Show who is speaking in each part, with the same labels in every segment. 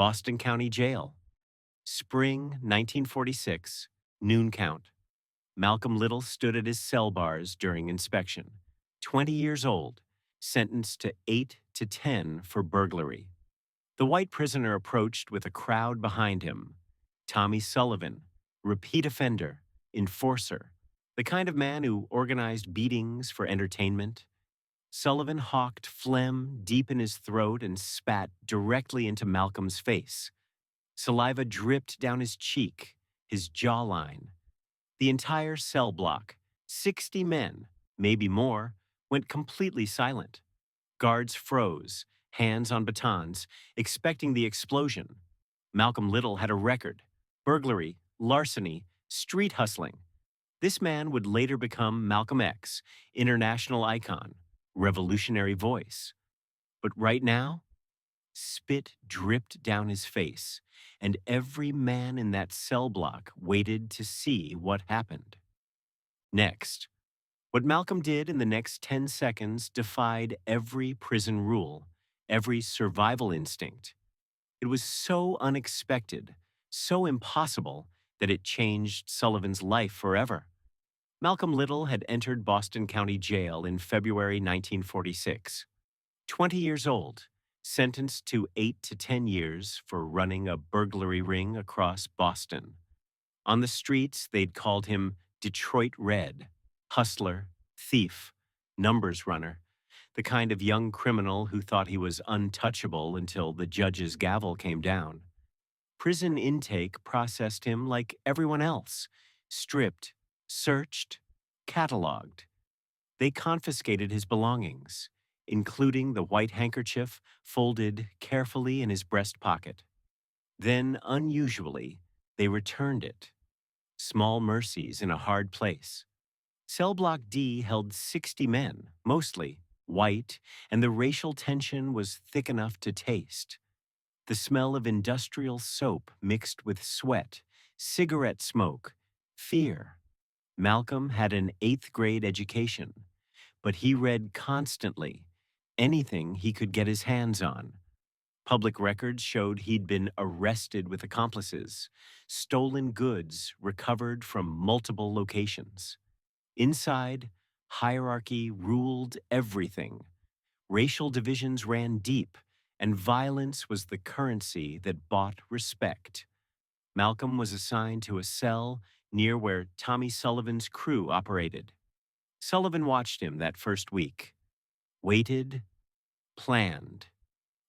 Speaker 1: Boston County Jail. Spring 1946, noon count. Malcolm Little stood at his cell bars during inspection. 20 years old, sentenced to 8 to 10 for burglary. The white prisoner approached with a crowd behind him. Tommy Sullivan, repeat offender, enforcer, the kind of man who organized beatings for entertainment. Sullivan hawked phlegm deep in his throat and spat directly into Malcolm's face. Saliva dripped down his cheek, his jawline. The entire cell block, 60 men, maybe more, went completely silent. Guards froze, hands on batons, expecting the explosion. Malcolm Little had a record: burglary, larceny, street hustling. This man would later become Malcolm X, international icon, revolutionary voice. But right now, spit dripped down his face, and every man in that cell block waited to see what happened. Next, what Malcolm did in the next 10 seconds defied every prison rule, every survival instinct. It was so unexpected, so impossible, that it changed Sullivan's life forever. Malcolm Little had entered Boston County Jail in February 1946. 20 years old, sentenced to 8 to 10 years for running a burglary ring across Boston. On the streets, they'd called him Detroit Red, hustler, thief, numbers runner, the kind of young criminal who thought he was untouchable until the judge's gavel came down. Prison intake processed him like everyone else, stripped, searched, cataloged. They confiscated his belongings, including the white handkerchief folded carefully in his breast pocket. Then, unusually, they returned it. Small mercies in a hard place. Cellblock D held 60 men, mostly white, and the racial tension was thick enough to taste. The smell of industrial soap mixed with sweat, cigarette smoke, fear. Malcolm had an 8th grade education, but he read constantly, anything he could get his hands on. Public records showed he'd been arrested with accomplices, stolen goods recovered from multiple locations. Inside, hierarchy ruled everything. Racial divisions ran deep, and violence was the currency that bought respect. Malcolm was assigned to a cell near where Tommy Sullivan's crew operated. Sullivan watched him that first week. Waited, planned.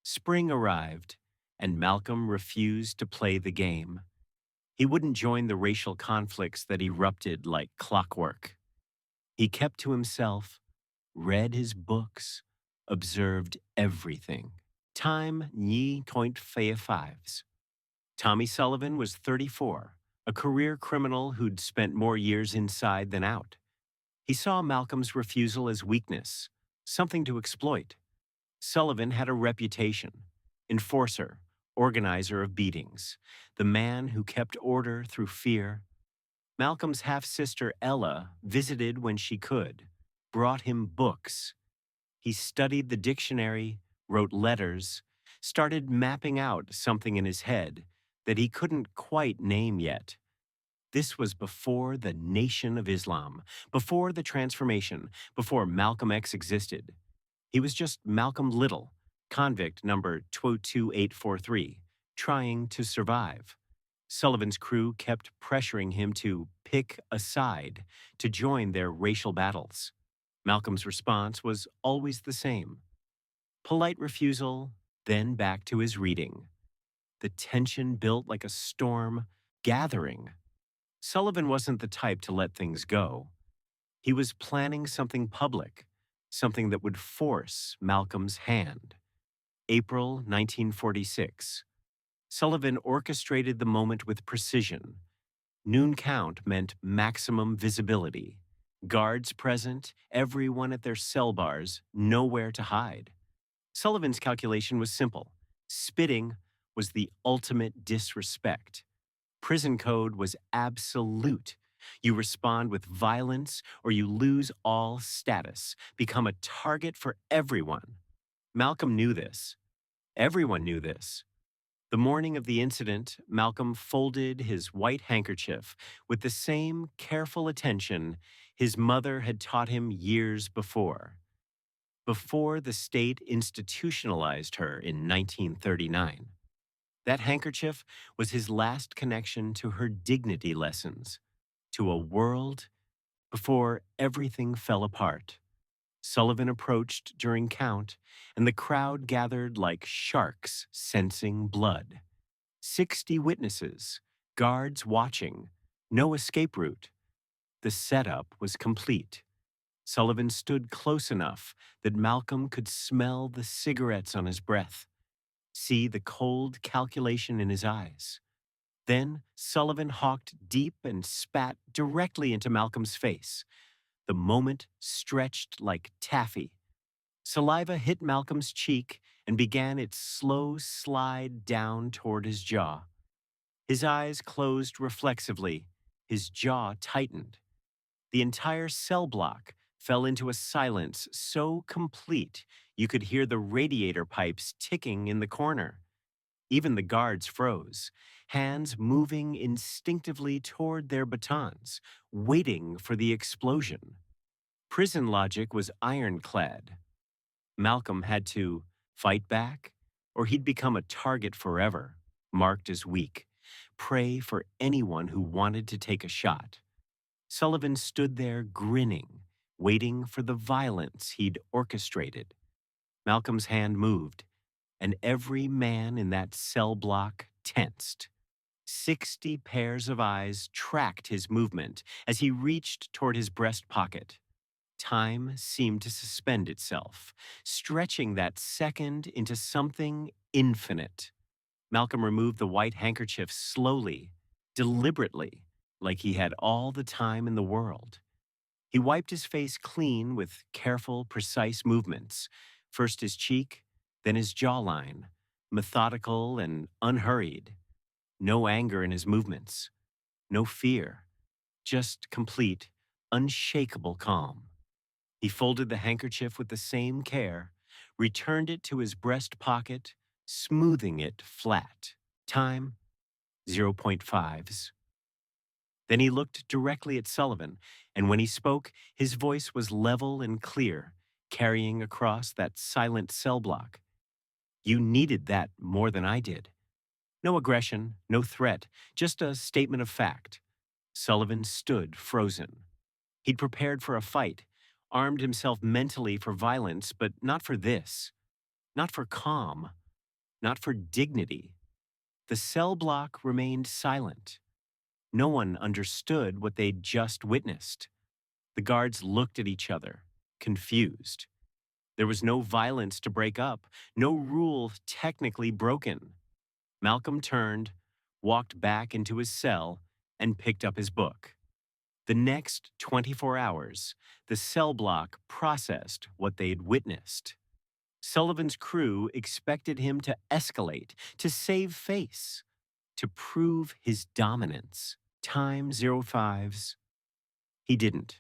Speaker 1: Spring arrived, and Malcolm refused to play the game. He wouldn't join the racial conflicts that erupted like clockwork. He kept to himself, read his books, observed everything. Time ni point fives. Tommy Sullivan was 34, a career criminal who'd spent more years inside than out. He saw Malcolm's refusal as weakness, something to exploit. Sullivan had a reputation: enforcer, organizer of beatings, the man who kept order through fear. Malcolm's half-sister Ella visited when she could, brought him books. He studied the dictionary, wrote letters, started mapping out something in his head that he couldn't quite name yet. This was before the Nation of Islam, before the transformation, before Malcolm X existed. He was just Malcolm Little, convict number 22843, trying to survive. Sullivan's crew kept pressuring him to pick a side, to join their racial battles. Malcolm's response was always the same: polite refusal, then back to his reading. The tension built like a storm, gathering. Sullivan wasn't the type to let things go. He was planning something public, something that would force Malcolm's hand. April 1946. Sullivan orchestrated the moment with precision. Noon count meant maximum visibility. Guards present, everyone at their cell bars, nowhere to hide. Sullivan's calculation was simple: spitting was the ultimate disrespect. Prison code was absolute. You respond with violence or you lose all status, become a target for everyone. Malcolm knew this. Everyone knew this. The morning of the incident, Malcolm folded his white handkerchief with the same careful attention his mother had taught him years before the state institutionalized her in 1939. That handkerchief was his last connection to her dignity lessons, to a world before everything fell apart. Sullivan approached during count, and the crowd gathered like sharks sensing blood. 60 witnesses, guards watching, no escape route. The setup was complete. Sullivan stood close enough that Malcolm could smell the cigarettes on his breath, see the cold calculation in his eyes. Then Sullivan hawked deep and spat directly into Malcolm's face. The moment stretched like taffy. Saliva hit Malcolm's cheek and began its slow slide down toward his jaw. His eyes closed reflexively, his jaw tightened. The entire cell block fell into a silence so complete you could hear the radiator pipes ticking in the corner. Even the guards froze, hands moving instinctively toward their batons, waiting for the explosion. Prison logic was ironclad. Malcolm had to fight back, or he'd become a target forever, marked as weak, prey for anyone who wanted to take a shot. Sullivan stood there grinning, waiting for the violence he'd orchestrated. Malcolm's hand moved, and every man in that cell block tensed. 60 pairs of eyes tracked his movement as he reached toward his breast pocket. Time seemed to suspend itself, stretching that second into something infinite. Malcolm removed the white handkerchief slowly, deliberately, like he had all the time in the world. He wiped his face clean with careful, precise movements, first his cheek, then his jawline, methodical and unhurried. No anger in his movements, no fear, just complete, unshakable calm. He folded the handkerchief with the same care, returned it to his breast pocket, smoothing it flat. Time, 0.5s. Then he looked directly at Sullivan, and when he spoke, his voice was level and clear, carrying across that silent cell block. You needed that more than I did. No aggression, no threat, just a statement of fact. Sullivan stood frozen. He'd prepared for a fight, armed himself mentally for violence, but not for this. Not for calm. Not for dignity. The cell block remained silent. No one understood what they'd just witnessed. The guards looked at each other, confused. There was no violence to break up, no rule technically broken. Malcolm turned, walked back into his cell, and picked up his book. The next 24 hours, the cell block processed what they'd witnessed. Sullivan's crew expected him to escalate, to save face, to prove his dominance. Time 05s. He didn't.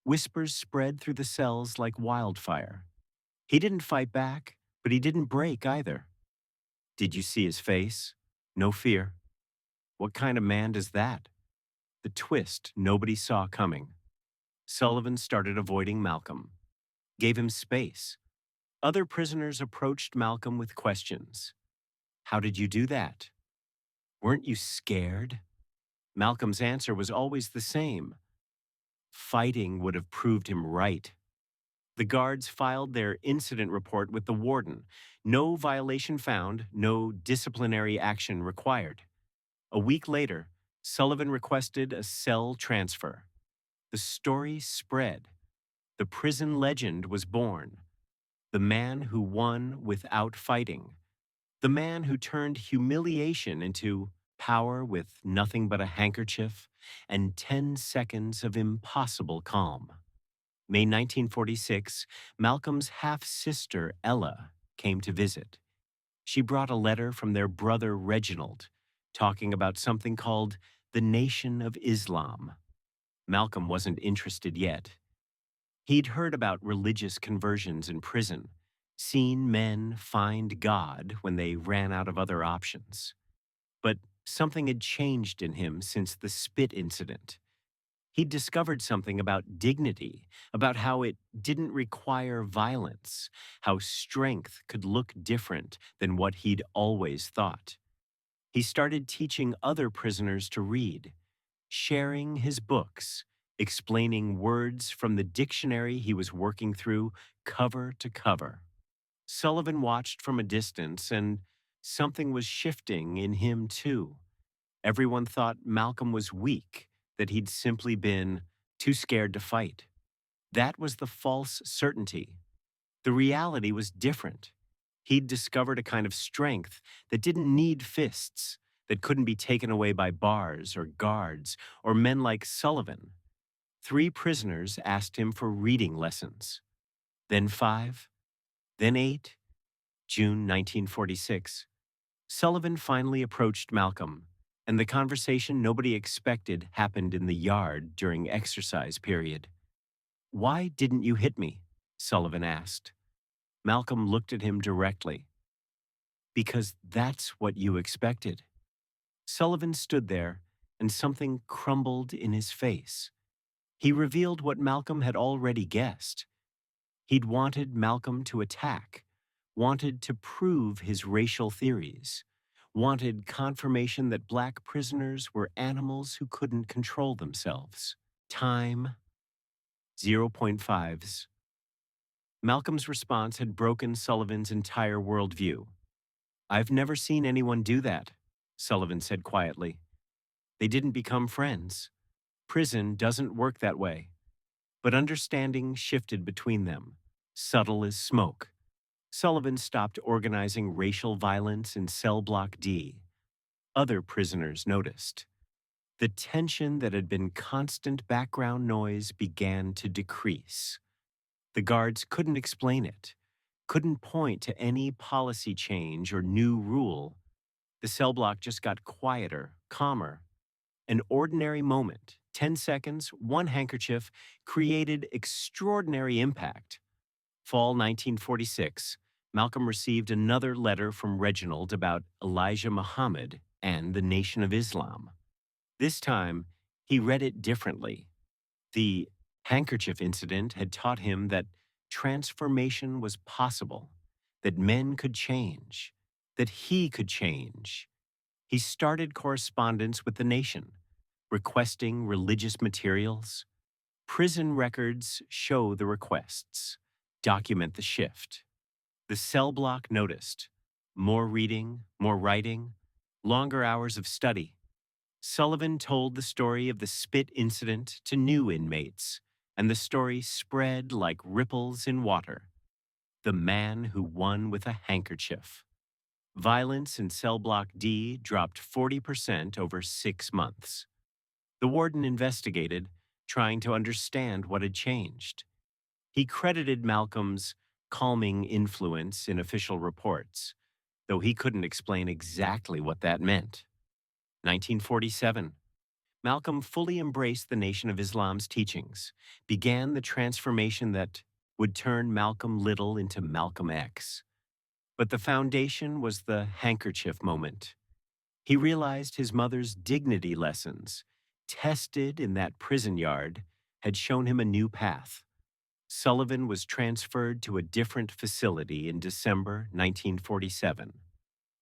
Speaker 1: Whispers spread through the cells like wildfire. He didn't fight back, but he didn't break either. Did you see his face? No fear. What kind of man does that? The twist nobody saw coming. Sullivan started avoiding Malcolm, gave him space. Other prisoners approached Malcolm with questions. How did you do that? Weren't you scared? Malcolm's answer was always the same. Fighting would have proved him right. The guards filed their incident report with the warden. No violation found, no disciplinary action required. A week later, Sullivan requested a cell transfer. The story spread. The prison legend was born. The man who won without fighting. The man who turned humiliation into power with nothing but a handkerchief and 10 seconds of impossible calm. May 1946, Malcolm's half-sister, Ella, came to visit. She brought a letter from their brother, Reginald, talking about something called the Nation of Islam. Malcolm wasn't interested yet. He'd heard about religious conversions in prison, seen men find God when they ran out of other options. But something had changed in him since the spit incident. He'd discovered something about dignity, about how it didn't require violence, how strength could look different than what he'd always thought. He started teaching other prisoners to read, sharing his books, explaining words from the dictionary he was working through cover to cover. Sullivan watched from a distance, and something was shifting in him too. Everyone thought Malcolm was weak, that he'd simply been too scared to fight. That was the false certainty. The reality was different. He'd discovered a kind of strength that didn't need fists, that couldn't be taken away by bars or guards or men like Sullivan. 3 prisoners asked him for reading lessons. Then 5, then 8. June 1946. Sullivan finally approached Malcolm, and the conversation nobody expected happened in the yard during exercise period. "Why didn't you hit me?" Sullivan asked. Malcolm looked at him directly. "Because that's what you expected." Sullivan stood there, and something crumbled in his face. He revealed what Malcolm had already guessed. He'd wanted Malcolm to attack, wanted to prove his racial theories, wanted confirmation that black prisoners were animals who couldn't control themselves. Time, 0.5s. Malcolm's response had broken Sullivan's entire worldview. "I've never seen anyone do that," Sullivan said quietly. "They didn't become friends. Prison doesn't work that way." But understanding shifted between them, subtle as smoke. Sullivan stopped organizing racial violence in Cellblock D. Other prisoners noticed. The tension that had been constant background noise began to decrease. The guards couldn't explain it, couldn't point to any policy change or new rule. The cell block just got quieter, calmer. An ordinary moment, 10 seconds, one handkerchief, created extraordinary impact. Fall 1946, Malcolm received another letter from Reginald about Elijah Muhammad and the Nation of Islam. This time, he read it differently. The handkerchief incident had taught him that transformation was possible, that men could change, that he could change. He started correspondence with the nation, requesting religious materials. Prison records show the requests, document the shift. The cell block noticed more reading, more writing, longer hours of study. Sullivan told the story of the spit incident to new inmates, and the story spread like ripples in water. The man who won with a handkerchief. Violence in cell block D dropped 40% over 6 months. The warden investigated, trying to understand what had changed. He credited Malcolm's calming influence in official reports, though he couldn't explain exactly what that meant. 1947. Malcolm fully embraced the Nation of Islam's teachings, began the transformation that would turn Malcolm Little into Malcolm X. But the foundation was the handkerchief moment. He realized his mother's dignity lessons, tested in that prison yard, had shown him a new path. Sullivan was transferred to a different facility in December 1947.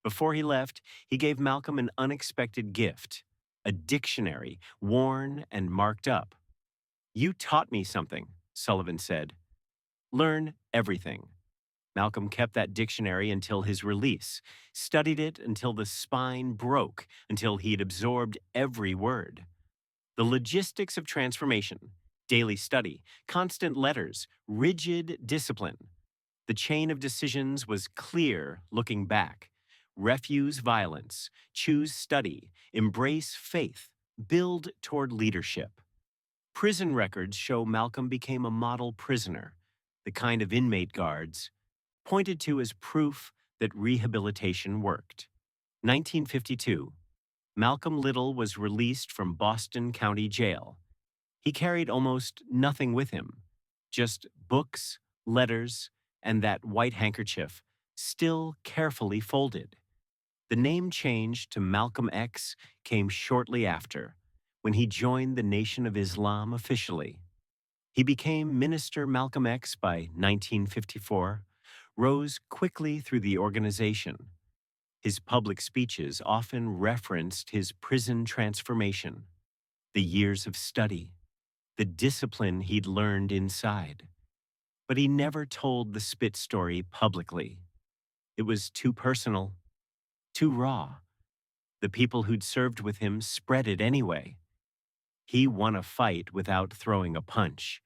Speaker 1: Before he left, he gave Malcolm an unexpected gift, a dictionary, worn and marked up. "You taught me something," Sullivan said. "Learn everything." Malcolm kept that dictionary until his release, studied it until the spine broke, until he'd absorbed every word. The logistics of transformation, daily study, constant letters, rigid discipline. The chain of decisions was clear looking back. Refuse violence, choose study, embrace faith, build toward leadership. Prison records show Malcolm became a model prisoner, the kind of inmate guards pointed to as proof that rehabilitation worked. 1952. Malcolm Little was released from Boston County Jail. He carried almost nothing with him, just books, letters, and that white handkerchief still carefully folded. The name change to Malcolm X came shortly after, when he joined the Nation of Islam officially. He became Minister Malcolm X by 1954, rose quickly through the organization. His public speeches often referenced his prison transformation, the years of study, the discipline he'd learned inside. But he never told the spit story publicly. It was too personal, too raw. The people who'd served with him spread it anyway. He won a fight without throwing a punch.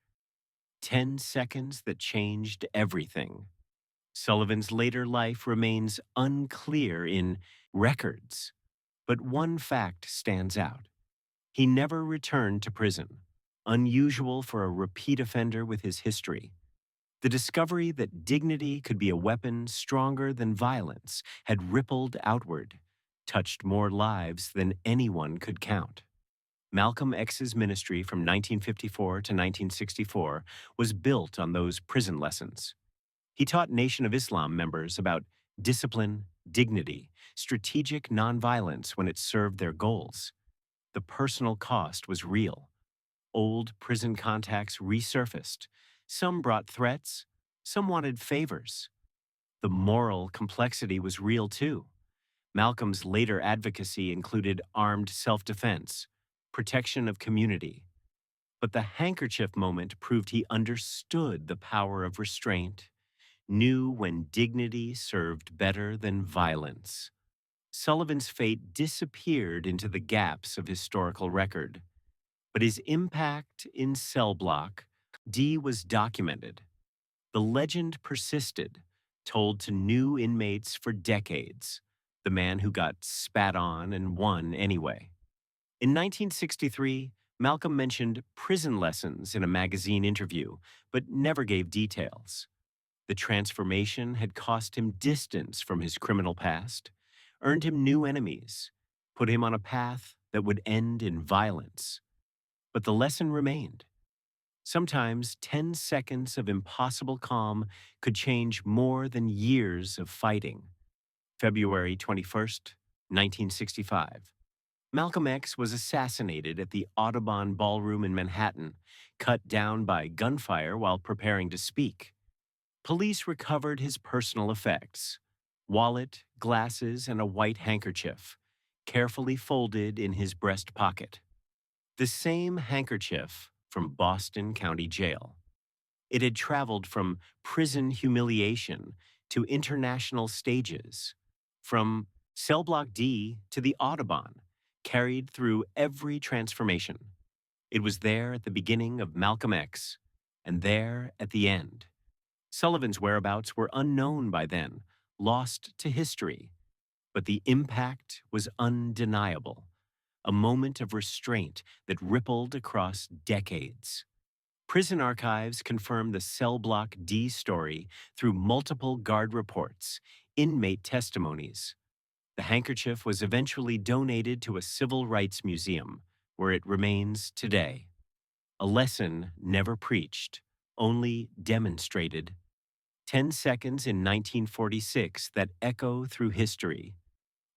Speaker 1: 10 seconds that changed everything. Sullivan's later life remains unclear in records, but one fact stands out. He never returned to prison, unusual for a repeat offender with his history. The discovery that dignity could be a weapon stronger than violence had rippled outward, touched more lives than anyone could count. Malcolm X's ministry from 1954 to 1964 was built on those prison lessons. He taught Nation of Islam members about discipline, dignity, strategic nonviolence when it served their goals. The personal cost was real. Old prison contacts resurfaced. Some brought threats, some wanted favors. The moral complexity was real too. Malcolm's later advocacy included armed self-defense, protection of community. But the handkerchief moment proved he understood the power of restraint, knew when dignity served better than violence. Sullivan's fate disappeared into the gaps of historical record, but his impact in Cellblock D was documented. The legend persisted, told to new inmates for decades, the man who got spat on and won anyway. In 1963, Malcolm mentioned prison lessons in a magazine interview, but never gave details. The transformation had cost him distance from his criminal past, earned him new enemies, put him on a path that would end in violence. But the lesson remained. Sometimes 10 seconds of impossible calm could change more than years of fighting. February 21st, 1965. Malcolm X was assassinated at the Audubon Ballroom in Manhattan, cut down by gunfire while preparing to speak. Police recovered his personal effects: wallet, glasses, and a white handkerchief, carefully folded in his breast pocket. The same handkerchief from Boston County Jail. It had traveled from prison humiliation to international stages, from Cellblock D to the Audubon, carried through every transformation. It was there at the beginning of Malcolm X, and there at the end. Sullivan's whereabouts were unknown by then, lost to history, but the impact was undeniable. A moment of restraint that rippled across decades. Prison archives confirm the Cellblock D story through multiple guard reports, inmate testimonies. The handkerchief was eventually donated to a civil rights museum, where it remains today. A lesson never preached, only demonstrated. 10 seconds in 1946 that echo through history.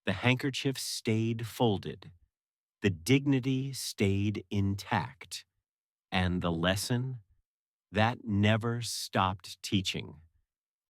Speaker 1: The handkerchief stayed folded. The dignity stayed intact. And the lesson? That never stopped teaching.